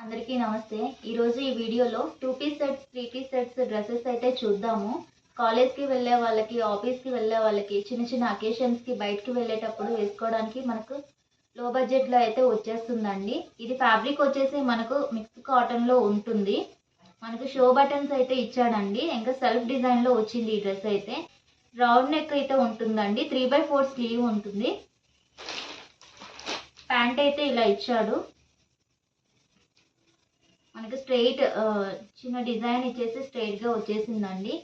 అందరికీ నమస్తే. ఈరోజు ఈ వీడియోలో 2 piece sets 3 piece sets dresses అయితే చూద్దాము. కాలేజ్కి వెళ్ళే వాళ్ళకి, ఆఫీస్కి వెళ్ళే వాళ్ళకి, చిన్న చిన్న అకేషన్స్కి బయటకు వెళ్ళేటప్పుడు వేసుకోవడానికి మనకు లో బడ్జెట్లో అయితే వచ్చేస్తుందండి. ఇది ఫ్యాబ్రిక్ వచ్చేసి మనకు మిక్స్ కాటన్లో ఉంటుంది. మనకు షో బటన్స్ అయితే ఇచ్చాడండి. ఇంకా సెల్ఫ్ డిజైన్లో వచ్చింది ఈ డ్రెస్ అయితే. రౌండ్ నెక్ అయితే ఉంటుందండి. 3/4 స్లీవ్ ఉంటుంది. ప్యాంట్ అయితే ఇలా ఇచ్చాడు. మనకి స్ట్రైట్ చిన్న డిజైన్ ఇచ్చేసి స్ట్రైట్గా వచ్చేసిందండి.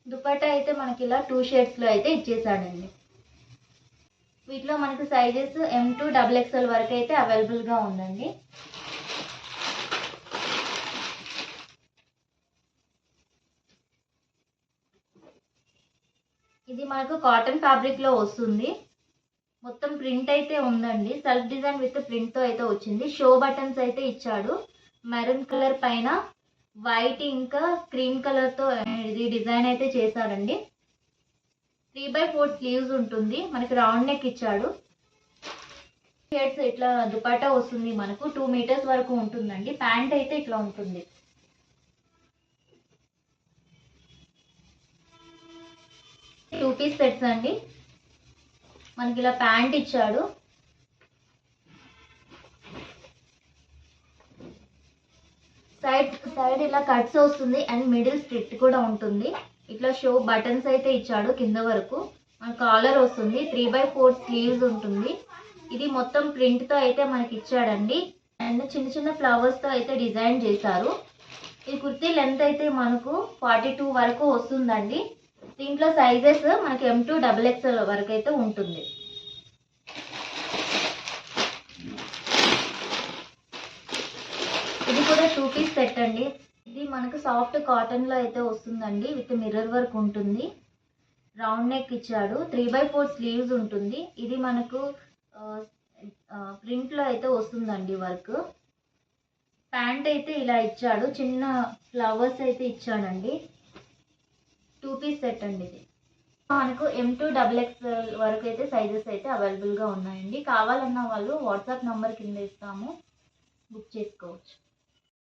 దుపట్టా అయితే మనకి ఇలా 2 షేడ్స్లో అయితే ఇచ్చేసాడండి. వీటిలో మనకి సైజెస్ M to XXL వరకు అయితే అవైలబుల్గా ఉందండి. ఇది మనకు కాటన్ ఫ్యాబ్రిక్లో వస్తుంది. మొత్తం ప్రింట్ అయితే ఉందండి. సెల్ఫ్ డిజైన్ విత్ ప్రింట్తో అయితే వచ్చింది. షో బటన్స్ అయితే ఇచ్చాడు. మెరూన్ కలర్ పైన వైట్ ఇంకా క్రీమ్ కలర్తో ఇది డిజైన్ అయితే చేశారండి. 3/4 స్లీవ్స్ ఉంటుంది. మనకి రౌండ్ నెక్ ఇచ్చాడు. షేడ్స్ ఇట్లా దుపట్టా వస్తుంది. మనకు 2 మీటర్స్ వరకు ఉంటుందండి. ప్యాంట్ అయితే ఇట్లా ఉంటుంది. టూ పీస్ సెట్స్ అండి. మనకి ఇలా ప్యాంట్ ఇచ్చాడు. సైడ్ ఇలా కట్స్ వస్తుంది అండ్ మిడిల్ స్ట్రిట్ కూడా ఉంటుంది. ఇట్లా షో బటన్స్ అయితే ఇచ్చాడు కింద వరకు. మన కాలర్ వస్తుంది. 3/4 స్లీవ్స్ ఉంటుంది. ఇది మొత్తం ప్రింట్తో అయితే మనకి ఇచ్చాడండి. అండ్ చిన్న చిన్న ఫ్లవర్స్తో అయితే డిజైన్ చేశారు. ఈ కుర్తీ లెంత్ అయితే మనకు 42 వరకు వస్తుందండి. దీంట్లో సైజెస్ మనకి M to XXL వరకు అయితే ఉంటుంది. ఇది కూడా 2 పీస్ సెట్ అండి. ఇది మనకు సాఫ్ట్ కాటన్లో అయితే వస్తుందండి. విత్ మిర్రర్ వర్క్ ఉంటుంది. రౌండ్ నెక్ ఇచ్చాడు. 3/4 స్లీవ్స్ ఉంటుంది. ఇది మనకు ప్రింట్లో అయితే వస్తుందండి వర్క్. ప్యాంట్ అయితే ఇలా ఇచ్చాడు. చిన్న ఫ్లవర్స్ అయితే ఇచ్చాడండి. 2 పీస్ సెట్ అండి ఇది. మనకు M to XXL వరకు అయితే సైజెస్ అయితే అవైలబుల్గా ఉన్నాయండి. కావాలన్న వాళ్ళు వాట్సాప్ నంబర్ కింద ఇస్తాము, బుక్ చేసుకోవచ్చు.